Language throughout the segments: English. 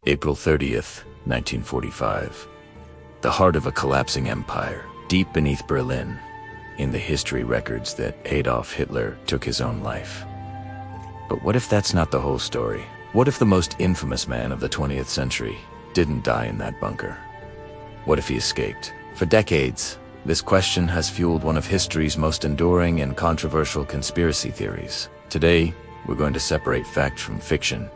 April 30th, 1945. The heart of a collapsing empire, deep beneath Berlin, in the history records that Adolf Hitler took his own life. But what if that's not the whole story? What if the most infamous man of the 20th century didn't die in that bunker? What if he escaped? For decades, this question has fueled one of history's most enduring and controversial conspiracy theories. Today, we're going to separate fact from fiction.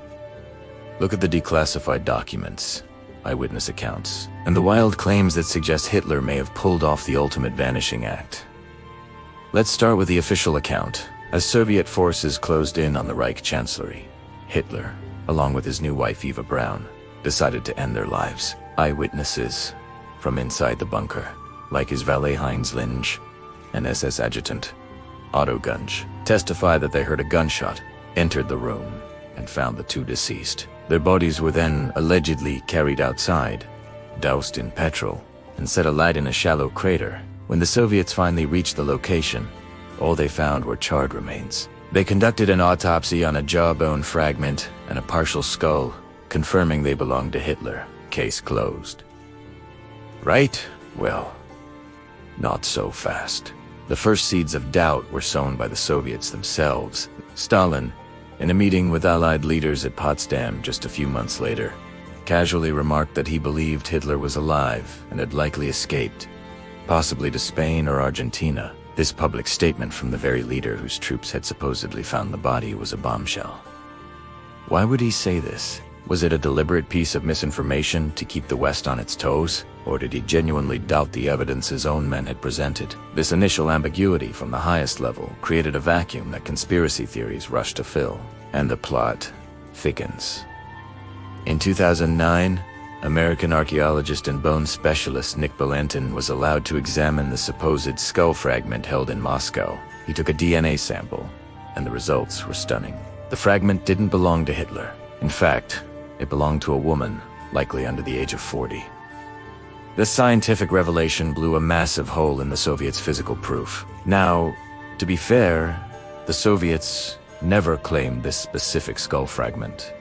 Look at the declassified documents, eyewitness accounts, and the wild claims that suggest Hitler may have pulled off the ultimate vanishing act. Let's start with the official account. As Soviet forces closed in on the Reich Chancellery, Hitler, along with his new wife Eva Braun, decided to end their lives. Eyewitnesses from inside the bunker, like his valet Heinz Linge and SS adjutant Otto Gunge, testify that they heard a gunshot, entered the room, and found the two deceased. Their bodies were then allegedly carried outside, doused in petrol, and set alight in a shallow crater. When the Soviets finally reached the location, all they found were charred remains. They conducted an autopsy on a jawbone fragment and a partial skull, confirming they belonged to Hitler. Case closed. Right? Well, not so fast. The first seeds of doubt were sown by the Soviets themselves. Stalin, in a meeting with Allied leaders at Potsdam just a few months later, casually remarked that he believed Hitler was alive and had likely escaped, possibly to Spain or Argentina. This public statement from the very leader whose troops had supposedly found the body was a bombshell. Why would he say this? Was it a deliberate piece of misinformation to keep the West on its toes? Or did he genuinely doubt the evidence his own men had presented? This initial ambiguity from the highest level created a vacuum that conspiracy theories rushed to fill, and the plot thickens. In 2009, American archaeologist and bone specialist Nick Blanton was allowed to examine the supposed skull fragment held in Moscow. He took a DNA sample, and the results were stunning. The fragment didn't belong to Hitler. In fact, it belonged to a woman, likely under the age of 40. This scientific revelation blew a massive hole in the Soviets' physical proof. Now, to be fair, the Soviets never claimed this specific skull fragment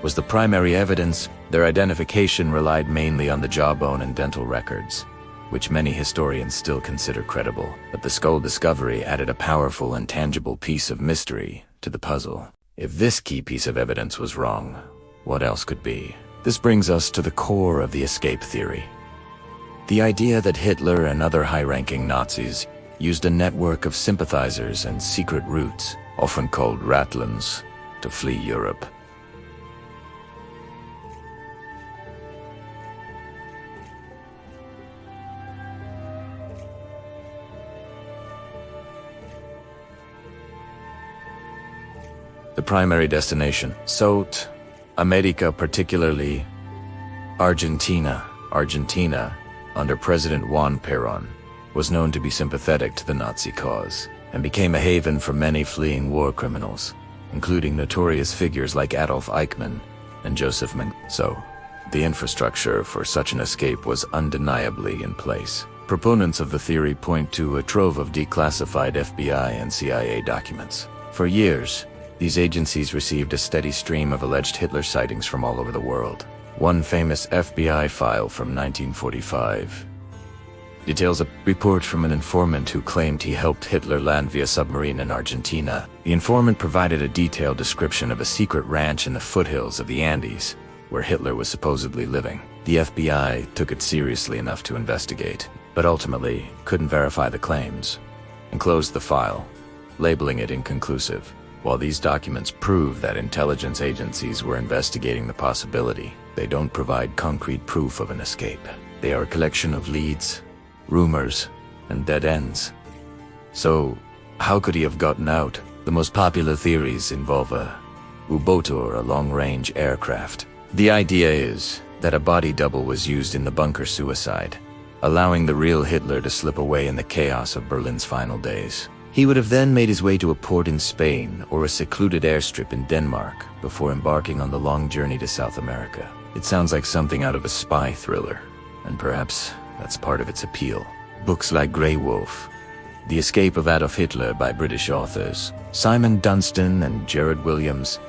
was the primary evidence. Their identification relied mainly on the jawbone and dental records, which many historians still consider credible. But the skull discovery added a powerful and tangible piece of mystery to the puzzle. If this key piece of evidence was wrong, what else could be? This brings us to the core of the escape theory. The idea that Hitler and other high-ranking Nazis used a network of sympathizers and secret routes, often called ratlins, to flee Europe. The primary destination, South America, particularly Argentina, under President Juan Perón, was known to be sympathetic to the Nazi cause and became a haven for many fleeing war criminals, including notorious figures like Adolf Eichmann and Joseph Mengele. So, the infrastructure for such an escape was undeniably in place. Proponents of the theory point to a trove of declassified FBI and CIA documents. For years, these agencies received a steady stream of alleged Hitler sightings from all over the world. One famous FBI file from 1945 details a report from an informant who claimed he helped Hitler land via submarine in Argentina. The informant provided a detailed description of a secret ranch in the foothills of the Andes, where Hitler was supposedly living. The FBI took it seriously enough to investigate, but ultimately couldn't verify the claims, and closed the file, labeling it inconclusive. While these documents prove that intelligence agencies were investigating the possibility, they don't provide concrete proof of an escape. They are a collection of leads, rumors, and dead ends. So, how could he have gotten out? The most popular theories involve a U-boat or a long-range aircraft. The idea is that a body double was used in the bunker suicide, allowing the real Hitler to slip away in the chaos of Berlin's final days. He would have then made his way to a port in Spain or a secluded airstrip in Denmark before embarking on the long journey to South America. It sounds like something out of a spy thriller, and perhaps that's part of its appeal. Books like Grey Wolf, The Escape of Adolf Hitler by British authors Simon Dunstan and Jared Williams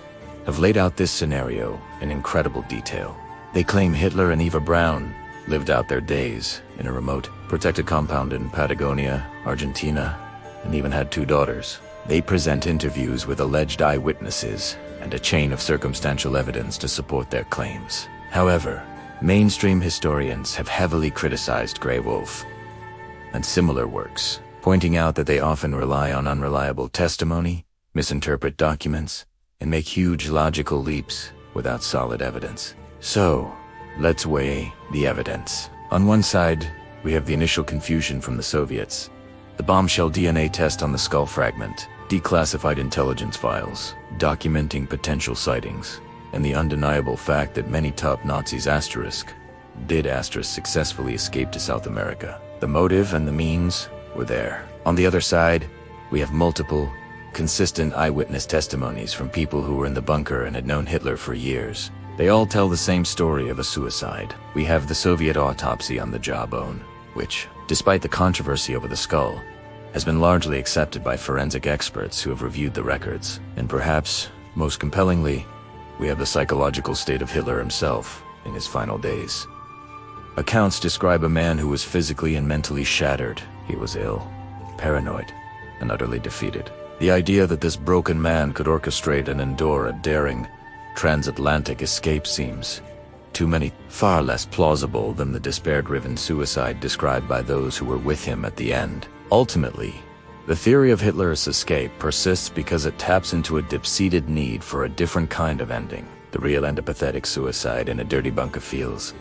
have laid out this scenario in incredible detail. They claim Hitler and Eva Braun lived out their days in a remote, protected compound in Patagonia, Argentina, and even had 2 daughters. They present interviews with alleged eyewitnesses and a chain of circumstantial evidence to support their claims. However, mainstream historians have heavily criticized Grey Wolf and similar works, pointing out that they often rely on unreliable testimony, misinterpret documents, and make huge logical leaps without solid evidence. So, let's weigh the evidence. On one side, we have the initial confusion from the Soviets, the bombshell DNA test on the skull fragment, declassified intelligence files, documenting potential sightings, and the undeniable fact that many top Nazis did successfully escape to South America. The motive and the means were there. On the other side, we have multiple, consistent eyewitness testimonies from people who were in the bunker and had known Hitler for years. They all tell the same story of a suicide. We have the Soviet autopsy on the jawbone, which, despite the controversy over the skull, has been largely accepted by forensic experts who have reviewed the records. And perhaps, most compellingly, we have the psychological state of Hitler himself in his final days. Accounts describe a man who was physically and mentally shattered. He was ill, paranoid, and utterly defeated. The idea that this broken man could orchestrate and endure a daring, transatlantic escape seems far less plausible than the despair-driven suicide described by those who were with him at the end. Ultimately, the theory of Hitler's escape persists because it taps into a deep-seated need for a different kind of ending. The real and apathetic suicide in a dirty bunker feels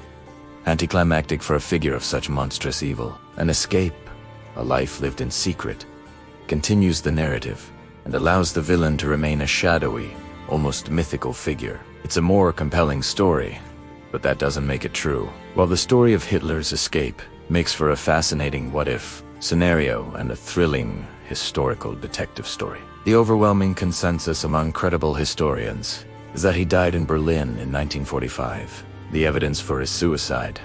anticlimactic for a figure of such monstrous evil. An escape, a life lived in secret, continues the narrative and allows the villain to remain a shadowy, almost mythical figure. It's a more compelling story, but that doesn't make it true. While the story of Hitler's escape makes for a fascinating what-if scenario and a thrilling historical detective story, the overwhelming consensus among credible historians is that he died in Berlin in 1945. The evidence for his suicide,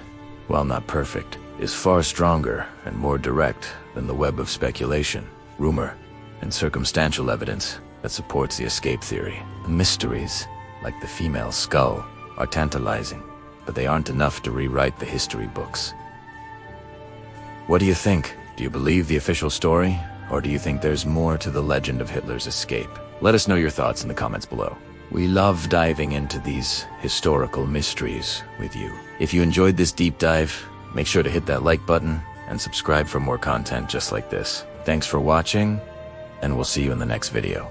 while not perfect, is far stronger and more direct than the web of speculation, rumor, and circumstantial evidence that supports the escape theory. The mysteries, like the female skull, are tantalizing, but they aren't enough to rewrite the history books. What do you think? Do you believe the official story, or do you think there's more to the legend of Hitler's escape? Let us know your thoughts in the comments below. We love diving into these historical mysteries with you. If you enjoyed this deep dive, make sure to hit that like button and subscribe for more content just like this. Thanks for watching, and we'll see you in the next video.